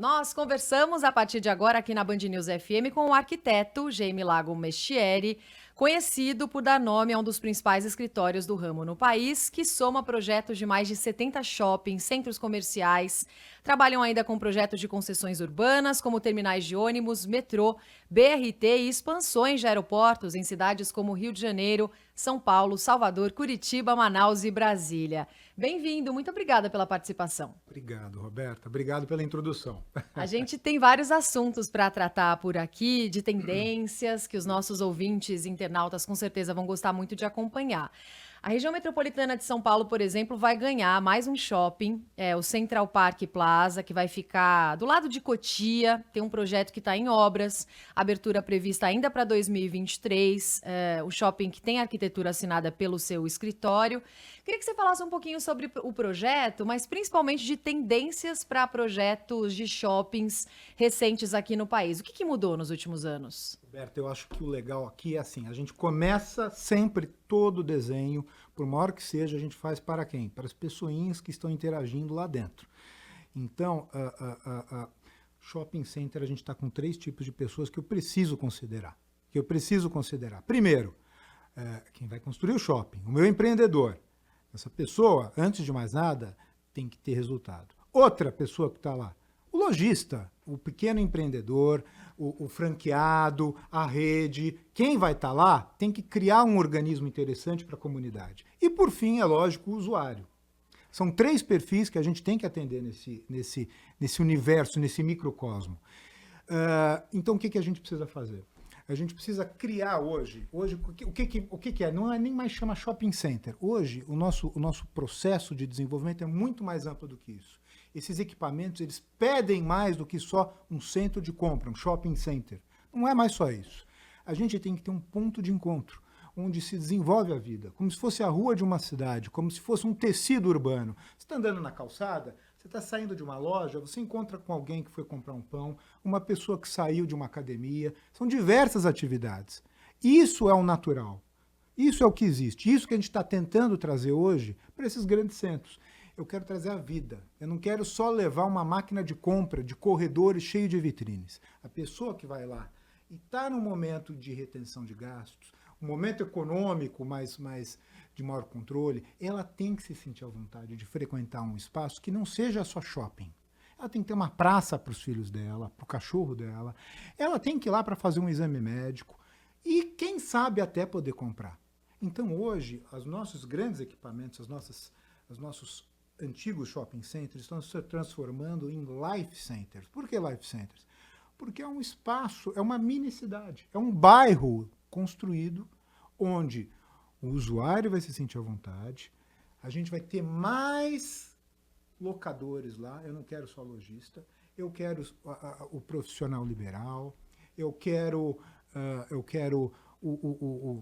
Nós conversamos a partir de agora aqui na Band News FM com o arquiteto Jaime Lago Mestieri, conhecido por dar nome a um dos principais escritórios do ramo no país, que soma projetos de mais de 70 shoppings, centros comerciais. Trabalham ainda com projetos de concessões urbanas, como terminais de ônibus, metrô, BRT e expansões de aeroportos em cidades como Rio de Janeiro, São Paulo, Salvador, Curitiba, Manaus e Brasília. Bem-vindo, muito obrigada pela participação. Obrigado, Roberta. Obrigado pela introdução. A gente tem vários assuntos para tratar por aqui, de tendências que os nossos ouvintes internautas com certeza vão gostar muito de acompanhar. A região metropolitana de São Paulo, por exemplo, vai ganhar mais um shopping, o Central Park Plaza, que vai ficar do lado de Cotia. Tem um projeto que está em obras, abertura prevista ainda para 2023, o shopping que tem arquitetura assinada pelo seu escritório. Queria que você falasse um pouquinho sobre o projeto, mas principalmente de tendências para projetos de shoppings recentes aqui no país. O que mudou nos últimos anos? Roberta, eu acho que o legal aqui é assim, a gente começa sempre todo o desenho, por maior que seja, a gente faz para quem? Para as pessoinhas que estão interagindo lá dentro. Então, shopping center, a gente está com 3 tipos de pessoas que eu preciso considerar. Primeiro, quem vai construir o shopping, o meu empreendedor. Essa pessoa, antes de mais nada, tem que ter resultado. Outra pessoa que está lá, o lojista, o pequeno empreendedor, o franqueado, a rede, quem vai estar lá tem que criar um organismo interessante para a comunidade. E, por fim, é lógico, o usuário. São 3 perfis que a gente tem que atender nesse universo, nesse microcosmo. Então, o que a gente precisa fazer? A gente precisa criar hoje o que é? Não é nem mais chama shopping center. Hoje, o nosso processo de desenvolvimento é muito mais amplo do que isso. Esses equipamentos, eles pedem mais do que só um centro de compra, um shopping center. Não é mais só isso. A gente tem que ter um ponto de encontro, onde se desenvolve a vida, como se fosse a rua de uma cidade, como se fosse um tecido urbano. Você está andando na calçada, você está saindo de uma loja, você encontra com alguém que foi comprar um pão, uma pessoa que saiu de uma academia. São diversas atividades. Isso é o natural. Isso é o que existe. Isso que a gente está tentando trazer hoje para esses grandes centros. Eu quero trazer a vida. Eu não quero só levar uma máquina de compra, de corredores cheio de vitrines. A pessoa que vai lá e está num momento de retenção de gastos, um momento econômico mais de maior controle, ela tem que se sentir à vontade de frequentar um espaço que não seja só shopping. Ela tem que ter uma praça para os filhos dela, para o cachorro dela. Ela tem que ir lá para fazer um exame médico e, quem sabe, até poder comprar. Então, hoje, os nossos grandes equipamentos, os nossos antigos shopping centers estão se transformando em life centers. Por que life centers? Porque é um espaço, é uma mini cidade, é um bairro construído onde o usuário vai se sentir à vontade, a gente vai ter mais locadores lá, eu não quero só lojista, eu quero o profissional liberal, eu quero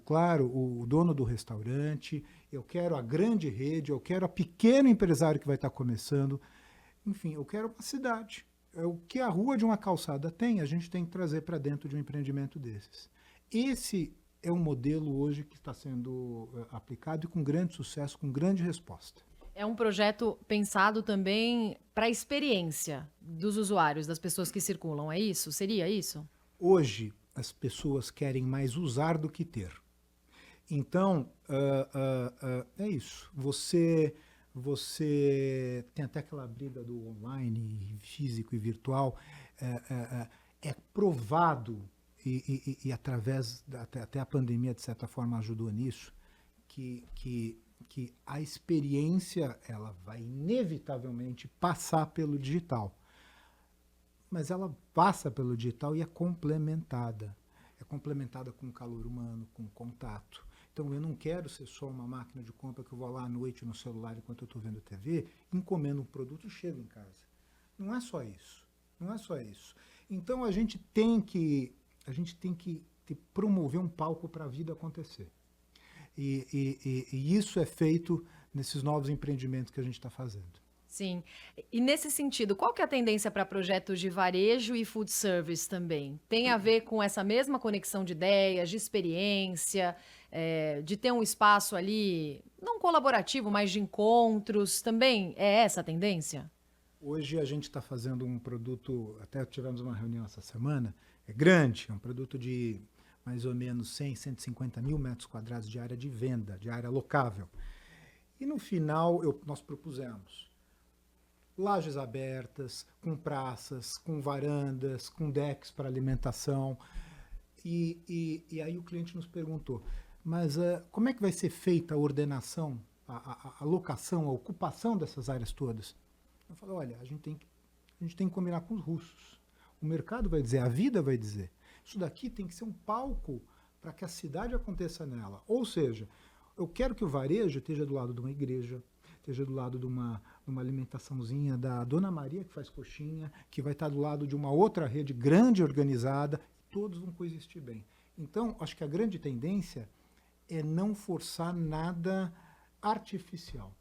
claro, o dono do restaurante, eu quero a grande rede, eu quero a pequeno empresário que vai estar começando. Enfim, eu quero uma cidade. O que a rua de uma calçada tem, a gente tem que trazer para dentro de um empreendimento desses. Esse é um modelo hoje que está sendo aplicado e com grande sucesso, com grande resposta. É um projeto pensado também para a experiência dos usuários, das pessoas que circulam, é isso? Seria isso? Hoje, as pessoas querem mais usar do que ter. Então, é isso. Você tem até aquela briga do online, físico e virtual. É provado, e através, até a pandemia, de certa forma, ajudou nisso, que a experiência ela vai inevitavelmente passar pelo digital. Mas ela passa pelo digital e é complementada. É complementada com o calor humano, com o contato. Então, eu não quero ser só uma máquina de compra que eu vou lá à noite no celular enquanto eu estou vendo TV, encomendo um produto e chego em casa. Não é só isso. Não é só isso. Então, a gente tem que promover um palco para a vida acontecer. E isso é feito nesses novos empreendimentos que a gente está fazendo. Sim. E nesse sentido, qual que é a tendência para projetos de varejo e food service também? Tem a ver com essa mesma conexão de ideias, de experiência, de ter um espaço ali, não colaborativo, mas de encontros, também é essa a tendência? Hoje a gente está fazendo um produto, até tivemos uma reunião essa semana, é grande, é um produto de mais ou menos 100, 150 mil metros quadrados de área de venda, de área locável. E no final nós propusemos lajes abertas, com praças, com varandas, com decks para alimentação. E aí o cliente nos perguntou, mas como é que vai ser feita a ordenação, a locação, a ocupação dessas áreas todas? Eu falei, olha, a gente tem que combinar com os russos. O mercado vai dizer, a vida vai dizer. Isso daqui tem que ser um palco para que a cidade aconteça nela. Ou seja, eu quero que o varejo esteja do lado de uma igreja, esteja do lado de uma alimentaçãozinha da Dona Maria, que faz coxinha, que vai estar do lado de uma outra rede grande organizada, todos vão coexistir bem. Então, acho que a grande tendência é não forçar nada artificial,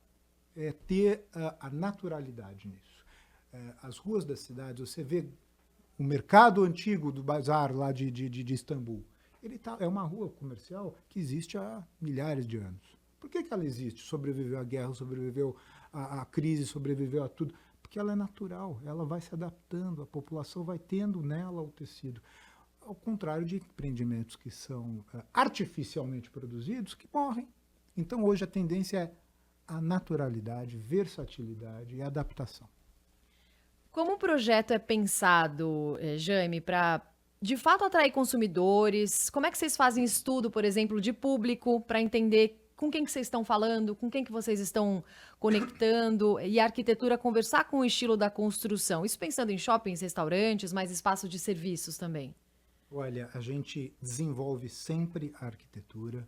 é ter a naturalidade nisso. As ruas das cidades, você vê o mercado antigo do bazar lá de Istambul, é uma rua comercial que existe há milhares de anos. Por que ela existe? Sobreviveu à guerra, sobreviveu à crise, sobreviveu a tudo. Porque ela é natural, ela vai se adaptando, a população vai tendo nela o tecido. Ao contrário de empreendimentos que são artificialmente produzidos, que morrem. Então, hoje, a tendência é a naturalidade, versatilidade e adaptação. Como o projeto é pensado, Jaime, para de fato atrair consumidores? Como é que vocês fazem estudo, por exemplo, de público, para entender com quem que vocês estão falando, com quem que vocês estão conectando, e a arquitetura conversar com o estilo da construção? Isso pensando em shoppings, restaurantes, mais espaço de serviços também. Olha, a gente desenvolve sempre a arquitetura,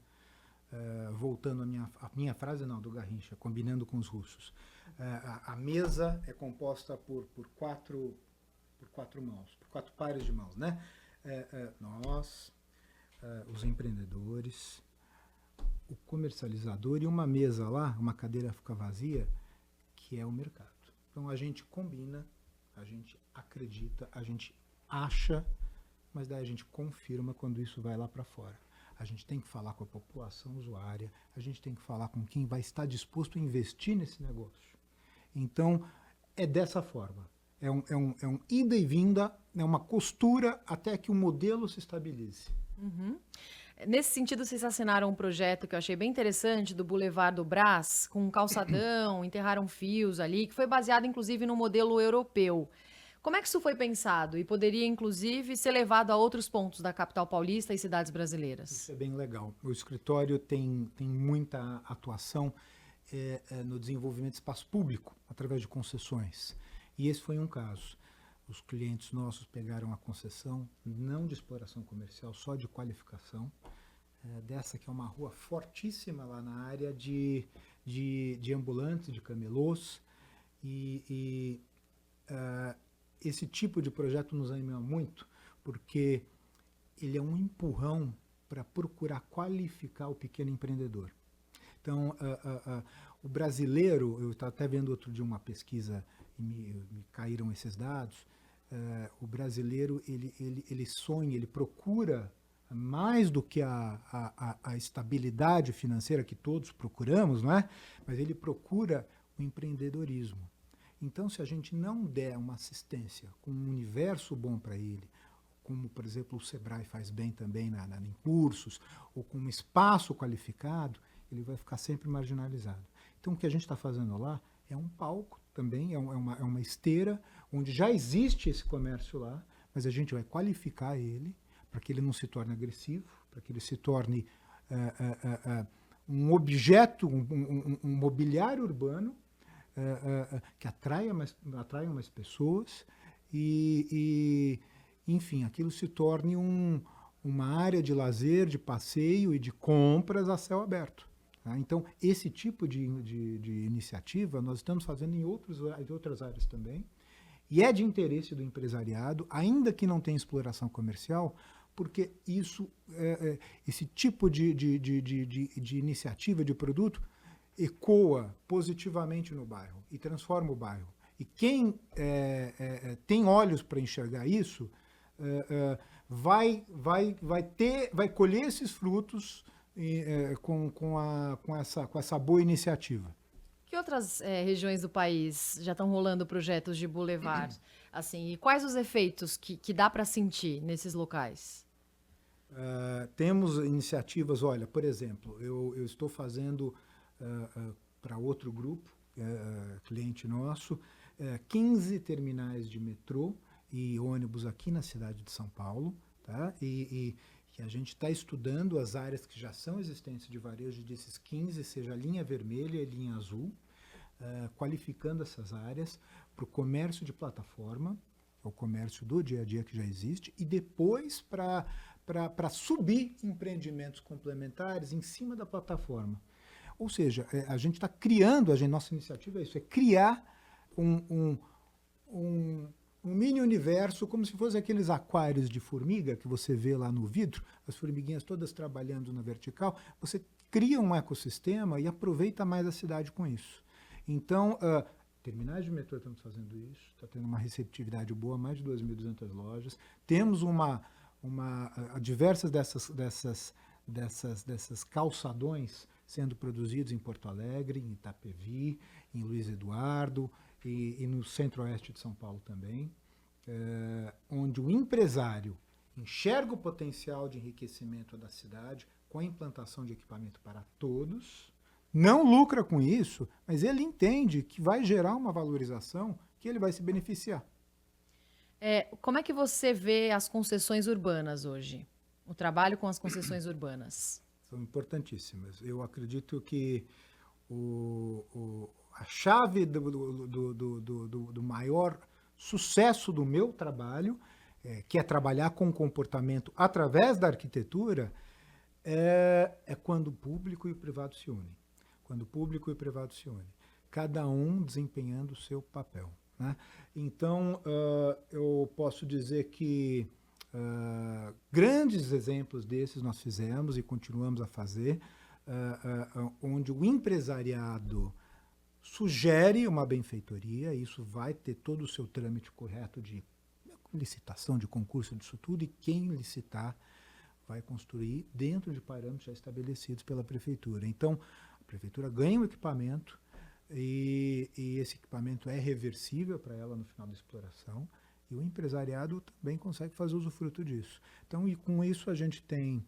voltando à minha frase, não, do Garrincha, combinando com os russos. A mesa é composta por quatro mãos, por 4 pares de mãos, né? Nós, os empreendedores, o comercializador e uma mesa lá, uma cadeira fica vazia, que é o mercado. Então a gente combina, a gente acredita, a gente acha, mas daí a gente confirma quando isso vai lá para fora. A gente tem que falar com a população usuária, a gente tem que falar com quem vai estar disposto a investir nesse negócio. Então, é dessa forma. É um ida e vinda, é uma costura até que o modelo se estabilize. Uhum. Nesse sentido, vocês assinaram um projeto que eu achei bem interessante, do Boulevard do Brás, com um calçadão, enterraram fios ali, que foi baseado, inclusive, no modelo europeu. Como é que isso foi pensado e poderia, inclusive, ser levado a outros pontos da capital paulista e cidades brasileiras? Isso é bem legal. O escritório tem muita atuação no desenvolvimento de espaço público, através de concessões. E esse foi um caso. Os clientes nossos pegaram a concessão, não de exploração comercial, só de qualificação, dessa que é uma rua fortíssima lá na área de ambulantes, de camelôs, esse tipo de projeto nos anima muito, porque ele é um empurrão para procurar qualificar o pequeno empreendedor. Então, o brasileiro, eu estava até vendo outro dia uma pesquisa e me caíram esses dados, o brasileiro ele sonha, ele procura mais do que a estabilidade financeira que todos procuramos, não é? Mas ele procura o empreendedorismo. Então, se a gente não der uma assistência com um universo bom para ele, como, por exemplo, o Sebrae faz bem também em cursos, ou com um espaço qualificado, ele vai ficar sempre marginalizado. Então, o que a gente está fazendo lá é um palco também, é uma esteira, onde já existe esse comércio lá, mas a gente vai qualificar ele para que ele não se torne agressivo, para que ele se torne um objeto, um mobiliário urbano, que atraiam mais pessoas e, enfim, aquilo se torne uma área de lazer, de passeio e de compras a céu aberto. Tá? Então, esse tipo de iniciativa nós estamos fazendo em outras áreas também, e é de interesse do empresariado, ainda que não tenha exploração comercial, porque esse tipo de iniciativa, de produto, ecoa positivamente no bairro e transforma o bairro. E quem tem olhos para enxergar isso vai colher esses frutos com essa boa iniciativa. Que outras regiões do país já estão rolando projetos de boulevard? Assim, e quais os efeitos que dá para sentir nesses locais? Temos iniciativas, olha, por exemplo, eu estou fazendo para outro grupo, cliente nosso, 15 terminais de metrô e ônibus aqui na cidade de São Paulo, tá? E a gente está estudando as áreas que já são existentes de varejo desses 15, seja a linha vermelha e a linha azul, qualificando essas áreas para o comércio de plataforma, o comércio do dia a dia que já existe, e depois para subir empreendimentos complementares em cima da plataforma. Ou seja, a gente está criando, nossa iniciativa é isso, é criar um mini universo, como se fosse aqueles aquários de formiga que você vê lá no vidro, as formiguinhas todas trabalhando na vertical. Você cria um ecossistema e aproveita mais a cidade com isso. Então, terminais de metrô estamos fazendo isso, está tendo uma receptividade boa, mais de 2.200 lojas. Temos diversas dessas calçadões sendo produzidos em Porto Alegre, em Itapevi, em Luiz Eduardo e no centro-oeste de São Paulo também, onde o empresário enxerga o potencial de enriquecimento da cidade com a implantação de equipamento para todos, não lucra com isso, mas ele entende que vai gerar uma valorização que ele vai se beneficiar. Como é que você vê as concessões urbanas hoje? O trabalho com as concessões urbanas? São importantíssimas. Eu acredito que a chave do maior sucesso do meu trabalho, que é trabalhar com o comportamento através da arquitetura, é quando o público e o privado se unem. Quando o público e o privado se unem. Cada um desempenhando o seu papel, né? Então, eu posso dizer que grandes exemplos desses nós fizemos e continuamos a fazer, onde o empresariado sugere uma benfeitoria, isso vai ter todo o seu trâmite correto de licitação, de concurso, disso tudo, e quem licitar vai construir dentro de parâmetros já estabelecidos pela prefeitura. Então, a prefeitura ganha um equipamento e esse equipamento é reversível para ela no final da exploração, e o empresariado também consegue fazer usufruto disso. Então, e com isso a gente tem,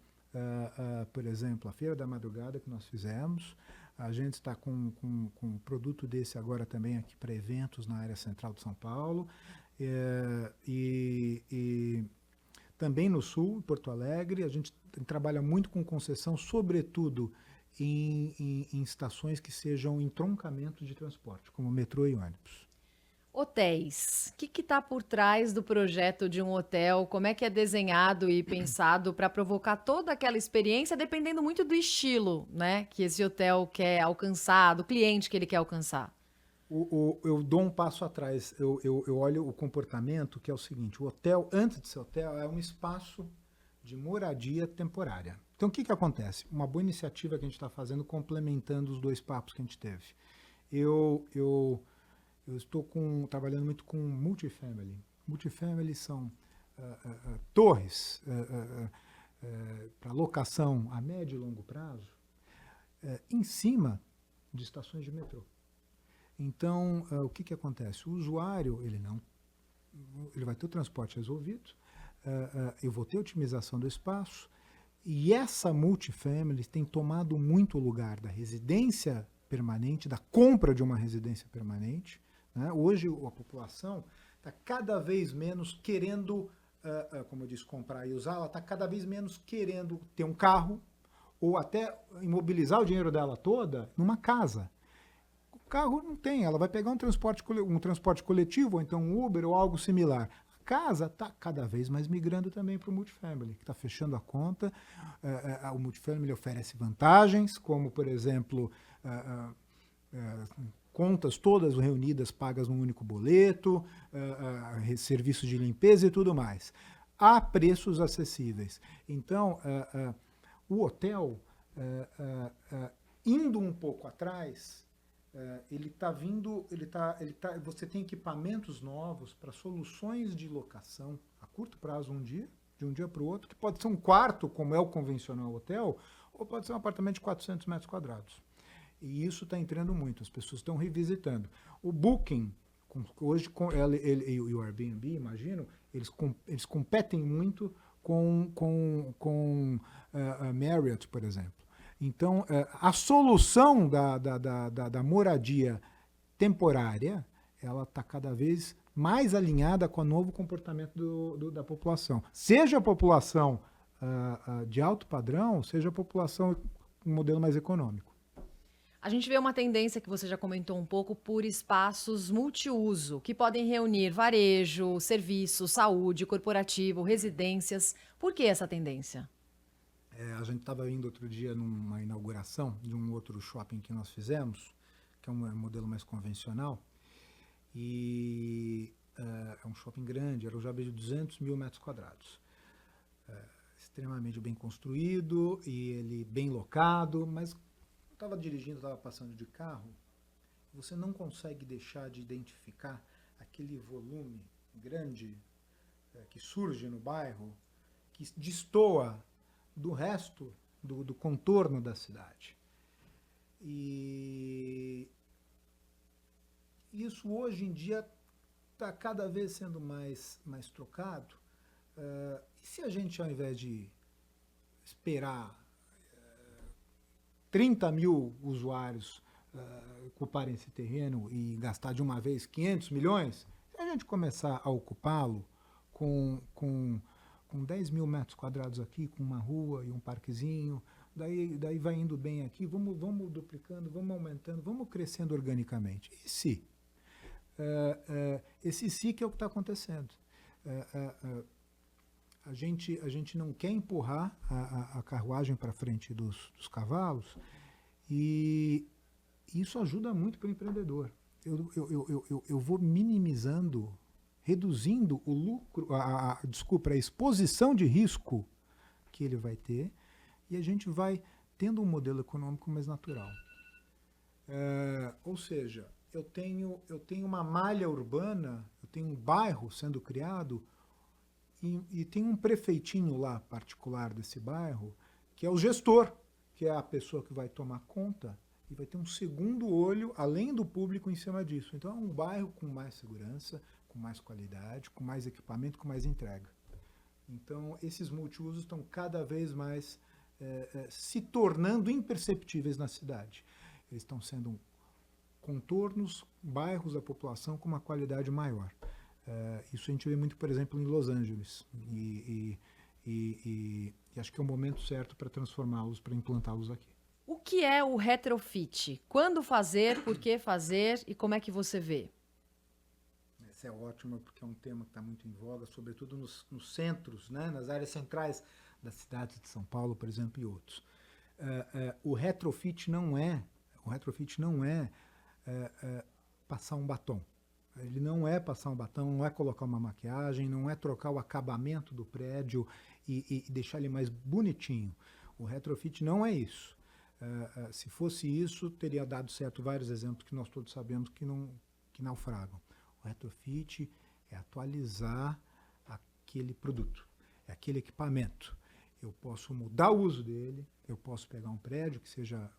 por exemplo, a Feira da Madrugada que nós fizemos. A gente está com um produto desse agora também aqui para eventos na área central de São Paulo. E também no Sul, em Porto Alegre, a gente trabalha muito com concessão, sobretudo em estações que sejam entroncamentos de transporte, como metrô e ônibus. Hotéis. O que está por trás do projeto de um hotel? Como é que é desenhado e pensado para provocar toda aquela experiência, dependendo muito do estilo, né, que esse hotel quer alcançar, do cliente que ele quer alcançar? Eu dou um passo atrás. Eu olho o comportamento, que é o seguinte: o hotel, antes de ser hotel, é um espaço de moradia temporária. Então, o que acontece? Uma boa iniciativa que a gente está fazendo, complementando os dois papos que a gente teve. Eu estou trabalhando muito com multifamily. Multifamily são torres para locação a médio e longo prazo, em cima de estações de metrô. Então, o que acontece? O usuário, ele vai ter o transporte resolvido, eu vou ter otimização do espaço, e essa multifamily tem tomado muito o lugar da residência permanente, da compra de uma residência permanente, né? Hoje a população está cada vez menos querendo, como eu disse, comprar e usar, ela está cada vez menos querendo ter um carro ou até imobilizar o dinheiro dela toda numa casa. O carro não tem, ela vai pegar um transporte coletivo, ou então um Uber ou algo similar. A casa está cada vez mais migrando também para o multifamily, que está fechando a conta. O multifamily oferece vantagens, como, por exemplo, contas todas reunidas, pagas num único boleto, serviços de limpeza e tudo mais, a preços acessíveis. Então, o hotel, indo um pouco atrás, ele está vindo, você tem equipamentos novos para soluções de locação a curto prazo, de um dia para o outro, que pode ser um quarto, como é o convencional hotel, ou pode ser um apartamento de 400 metros quadrados. E isso está entrando muito, as pessoas estão revisitando. O Booking, hoje com ele e o Airbnb, imagino, eles competem muito com a Marriott, por exemplo. Então, a solução da moradia temporária, ela está cada vez mais alinhada com o novo comportamento da população. Seja a população de alto padrão, seja a população com um modelo mais econômico. A gente vê uma tendência que você já comentou um pouco por espaços multiuso, que podem reunir varejo, serviço, saúde, corporativo, residências. Por que essa tendência? A gente estava indo outro dia numa inauguração de um outro shopping que nós fizemos, que é um modelo mais convencional, e é um shopping grande, era já de 200 mil metros quadrados. Extremamente bem construído e ele bem locado, mas estava dirigindo, estava passando de carro, você não consegue deixar de identificar aquele volume grande que surge no bairro, que destoa do resto do contorno da cidade. E isso hoje em dia está cada vez sendo mais trocado. E se a gente, ao invés de esperar 30 mil usuários ocuparem esse terreno e gastar de uma vez 500 milhões, se a gente começar a ocupá-lo com 10 mil metros quadrados aqui, com uma rua e um parquezinho, daí vai indo bem aqui, vamos duplicando, vamos aumentando, vamos crescendo organicamente. E se? Esse se que é o que está acontecendo. A gente não quer empurrar a carruagem para frente dos cavalos, e isso ajuda muito para o empreendedor. Eu vou minimizando, reduzindo o lucro, a exposição de risco que ele vai ter, e a gente vai tendo um modelo econômico mais natural. Ou seja, eu tenho uma malha urbana, eu tenho um bairro sendo criado, e tem um prefeitinho lá particular desse bairro, que é o gestor, que é a pessoa que vai tomar conta e vai ter um segundo olho, além do público, em cima disso. Então é um bairro com mais segurança, com mais qualidade, com mais equipamento, com mais entrega. Então esses multiusos estão cada vez mais se tornando imperceptíveis na cidade. Eles estão sendo contornos, bairros da população com uma qualidade maior. Isso a gente vê muito, por exemplo, em Los Angeles. E acho que é o momento certo para transformá-los, para implantá-los aqui. O que é o retrofit? Quando fazer, por que fazer e como é que você vê? Essa é ótima, porque é um tema que está muito em voga, sobretudo nos centros, né, nas áreas centrais das cidades de São Paulo, por exemplo, e outros. O retrofit não é passar um batom. Ele não é passar um batom, não é colocar uma maquiagem, não é trocar o acabamento do prédio e deixar ele mais bonitinho. O retrofit não é isso. Se fosse isso, teria dado certo vários exemplos que nós todos sabemos que naufragam. O retrofit é atualizar aquele produto, é aquele equipamento. Eu posso mudar o uso dele, eu posso pegar um prédio que seja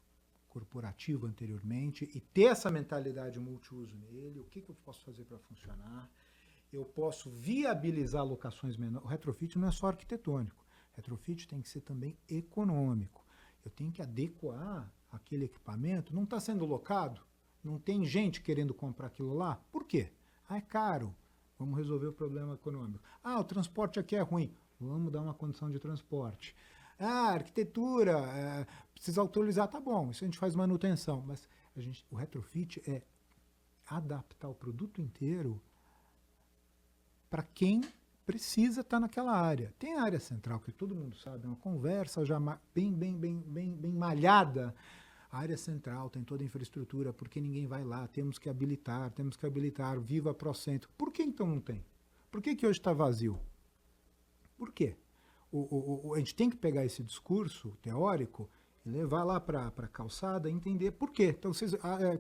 corporativo anteriormente e ter essa mentalidade multiuso nele, o que eu posso fazer para funcionar, eu posso viabilizar locações menores. O retrofit não é só arquitetônico, retrofit tem que ser também econômico. Eu tenho que adequar aquele equipamento, não está sendo locado, não tem gente querendo comprar aquilo lá, por quê? É caro, vamos resolver o problema econômico. O transporte aqui é ruim, vamos dar uma condição de transporte. Arquitetura, precisa autorizar, tá bom, isso a gente faz manutenção, mas o retrofit é adaptar o produto inteiro para quem precisa estar naquela área. Tem a área central, que todo mundo sabe, é uma conversa já bem malhada. A área central tem toda a infraestrutura, porque ninguém vai lá, temos que habilitar, viva Procentro. Por que então não tem? Por que hoje está vazio? Por quê? A gente tem que pegar esse discurso teórico e levar lá para a calçada e entender por quê. Então, vocês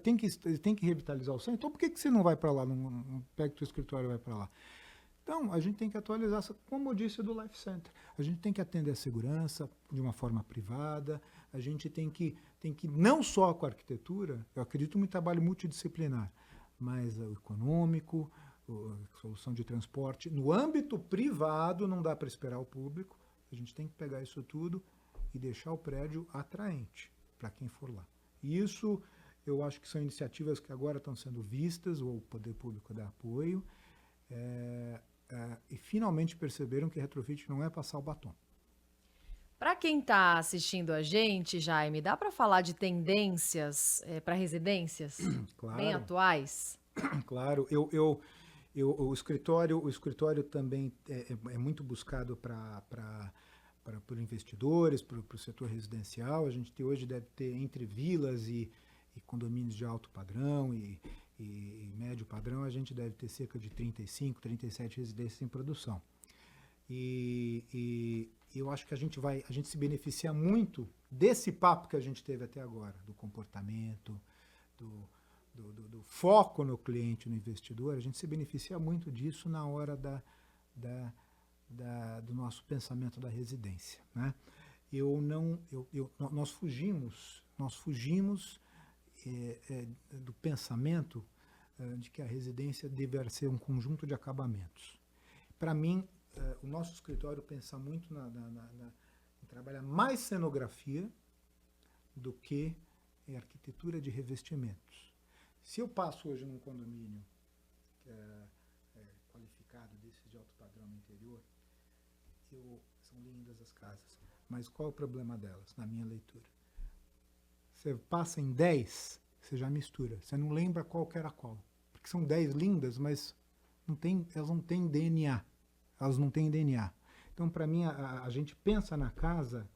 tem que revitalizar o centro. Então, por que você não vai para lá? Não pega o seu escritório e vai para lá. Então, a gente tem que atualizar, como eu disse do Life Center. A gente tem que atender a segurança de uma forma privada, a gente tem que não só com a arquitetura, eu acredito em um trabalho multidisciplinar, mas o econômico, a solução de transporte. No âmbito privado, não dá para esperar o público, a gente tem que pegar isso tudo e deixar o prédio atraente para quem for lá. E isso, eu acho que são iniciativas que agora estão sendo vistas, o poder público dá apoio, e finalmente perceberam que retrofit não é passar o batom. Para quem está assistindo a gente, Jaime, dá para falar de tendências para residências Claro. bem atuais? Claro, o escritório também é muito buscado por investidores, para o setor residencial. A gente hoje deve ter entre vilas e condomínios de alto padrão e médio padrão, a gente deve ter cerca de 35, 37 residências em produção. E eu acho que a gente se beneficia muito desse papo que a gente teve até agora, do comportamento, do foco no cliente, no investidor. A gente se beneficia muito disso na hora do nosso pensamento da residência, né? Nós fugimos do pensamento de que a residência deve ser um conjunto de acabamentos. Para mim, o nosso escritório pensa muito em trabalhar mais cenografia do que em arquitetura de revestimentos. Se eu passo hoje num condomínio qualificado desses de alto padrão no interior, são lindas as casas, mas qual é o problema delas, na minha leitura? Você passa em 10, você já mistura. Você não lembra qual que era qual. Porque são 10 lindas, mas elas não têm DNA. Elas não têm DNA. Então, para mim, a gente pensa na casa,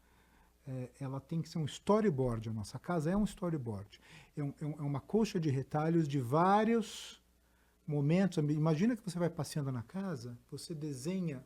ela tem que ser um storyboard. A nossa casa é um storyboard. É uma colcha de retalhos de vários momentos. Imagina que você vai passeando na casa, você desenha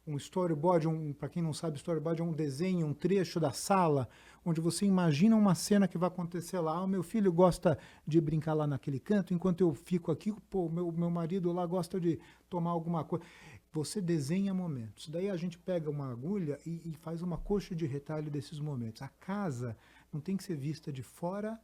um storyboard, para quem não sabe, storyboard é um desenho, um trecho da sala, onde você imagina uma cena que vai acontecer lá. O meu filho gosta de brincar lá naquele canto, enquanto eu fico aqui, meu marido lá gosta de tomar alguma coisa. Você desenha momentos. Daí a gente pega uma agulha e faz uma coxa de retalho desses momentos. A casa não tem que ser vista de fora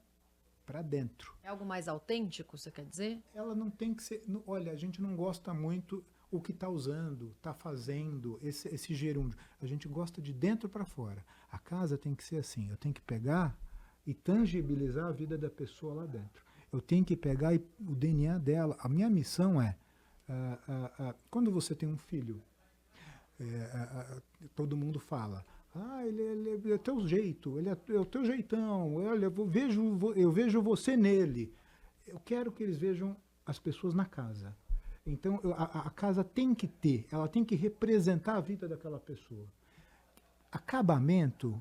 para dentro. É algo mais autêntico, você quer dizer? Ela não tem que ser... Olha, a gente não gosta muito o que está usando, está fazendo, esse gerúndio. A gente gosta de dentro para fora. A casa tem que ser assim. Eu tenho que pegar e tangibilizar a vida da pessoa lá dentro. Eu tenho que pegar o DNA dela. A minha missão é, quando você tem um filho, todo mundo fala, ele é teu jeito, ele é o teu jeitão, olha, eu vejo você nele. Eu quero que eles vejam as pessoas na casa. Então, a casa tem que ela tem que representar a vida daquela pessoa. Acabamento,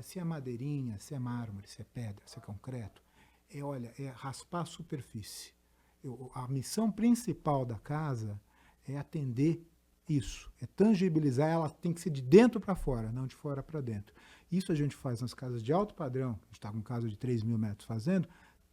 se é madeirinha, se é mármore, se é pedra, se é concreto, é raspar a superfície. A missão principal da casa é atender isso, é tangibilizar, ela tem que ser de dentro para fora, não de fora para dentro. Isso a gente faz nas casas de alto padrão, a gente está com casa de 3.000 metros fazendo,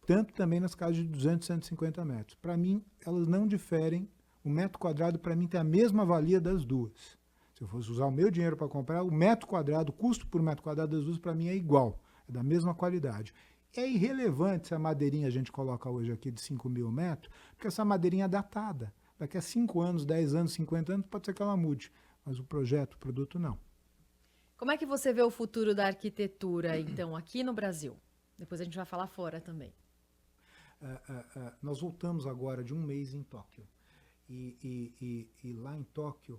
tanto também nas casas de 200, 150 metros. Para mim, elas não diferem. O metro quadrado, para mim, tem a mesma valia das duas. Se eu fosse usar o meu dinheiro para comprar, o metro quadrado, o custo por metro quadrado das duas, para mim, é igual. É da mesma qualidade. É irrelevante se a madeirinha a gente coloca hoje aqui de 5.000 metros, porque essa madeirinha é datada. Daqui a 5 anos, 10 anos, 50 anos, pode ser que ela mude. Mas o projeto, o produto, não. Como é que você vê o futuro da arquitetura, então, aqui no Brasil? Depois a gente vai falar fora também. Nós voltamos agora de um mês em Tóquio. E lá em Tóquio,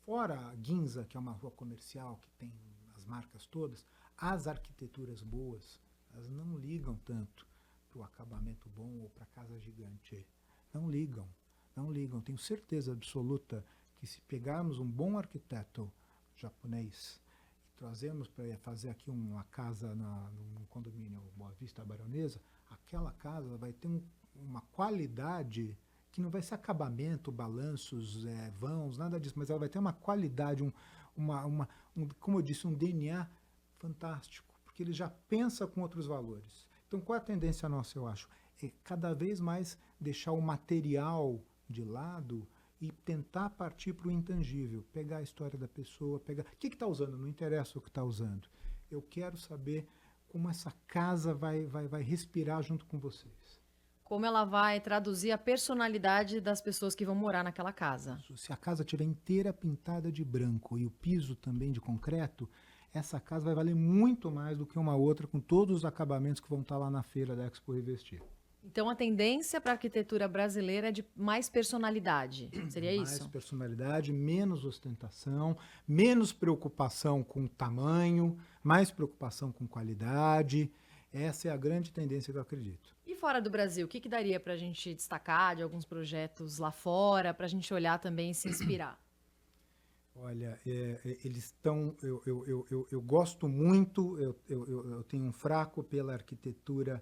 fora a Ginza, que é uma rua comercial que tem as marcas todas, as arquiteturas boas, elas não ligam tanto para o acabamento bom ou para a casa gigante. Não ligam. Tenho certeza absoluta que se pegarmos um bom arquiteto japonês, trazemos para fazer aqui uma casa num condomínio Boa Vista Baronesa, aquela casa vai ter uma qualidade que não vai ser acabamento, balanços, vãos, nada disso, mas ela vai ter uma qualidade, como eu disse, um DNA fantástico, porque ele já pensa com outros valores. Então, qual é a tendência nossa, eu acho? cada vez mais deixar o material de lado e tentar partir para o intangível, pegar a história da pessoa, pegar o que está usando, não interessa o que está usando. Eu quero saber como essa casa vai respirar junto com vocês. Como ela vai traduzir a personalidade das pessoas que vão morar naquela casa. Se a casa estiver inteira pintada de branco e o piso também de concreto, essa casa vai valer muito mais do que uma outra com todos os acabamentos que vão estar lá na feira da Expo Revestir. Então a tendência para a arquitetura brasileira é de mais personalidade, seria isso? Mais personalidade, menos ostentação, menos preocupação com tamanho, mais preocupação com qualidade. Essa é a grande tendência que eu acredito. E fora do Brasil, o que daria para a gente destacar de alguns projetos lá fora, para a gente olhar também e se inspirar? Olha, eles estão. Eu gosto muito, eu tenho um fraco pela arquitetura,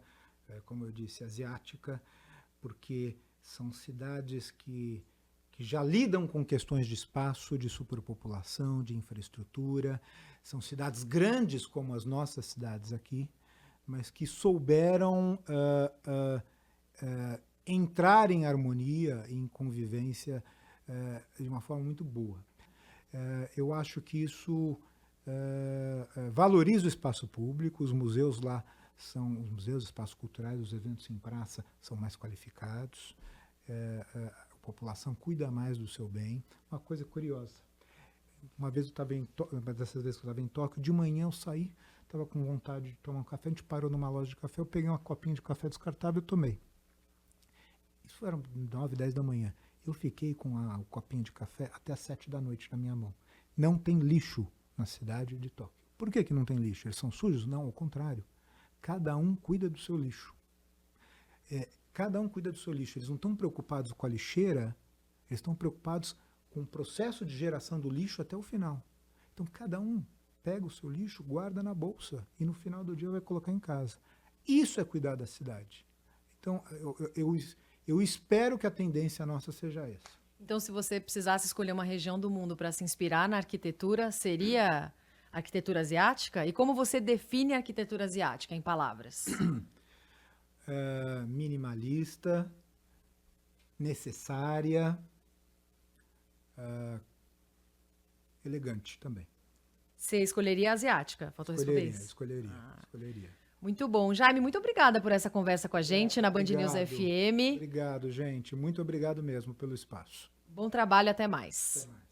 como eu disse, asiática, porque são cidades que já lidam com questões de espaço, de superpopulação, de infraestrutura. São cidades grandes, como as nossas cidades aqui, mas que souberam entrar em harmonia, em convivência de uma forma muito boa. Eu acho que isso valoriza o espaço público, os museus lá são os museus, espaços culturais, os eventos em praça são mais qualificados, a população cuida mais do seu bem. Uma coisa curiosa, uma dessas vezes que eu estava em Tóquio, de manhã eu saí, estava com vontade de tomar um café, a gente parou numa loja de café, eu peguei uma copinha de café descartável e tomei. Isso era 9, 10 da manhã. Eu fiquei com o copinho de café até as 7 da noite na minha mão. Não tem lixo na cidade de Tóquio. Por que não tem lixo? Eles são sujos? Não, ao contrário. Cada um cuida do seu lixo. Cada um cuida do seu lixo. Eles não estão preocupados com a lixeira, eles estão preocupados com o processo de geração do lixo até o final. Então, cada um pega o seu lixo, guarda na bolsa e no final do dia vai colocar em casa. Isso é cuidar da cidade. Então, eu espero que a tendência nossa seja essa. Então, se você precisasse escolher uma região do mundo para se inspirar na arquitetura, seria a arquitetura asiática? E como você define a arquitetura asiática em palavras? Minimalista, necessária, elegante também. Você escolheria a asiática? Faltou responder isso? Escolheria. Muito bom. Jaime, muito obrigada por essa conversa com a gente na Band News FM. Obrigado, gente. Muito obrigado mesmo pelo espaço. Bom trabalho, até mais. Até mais.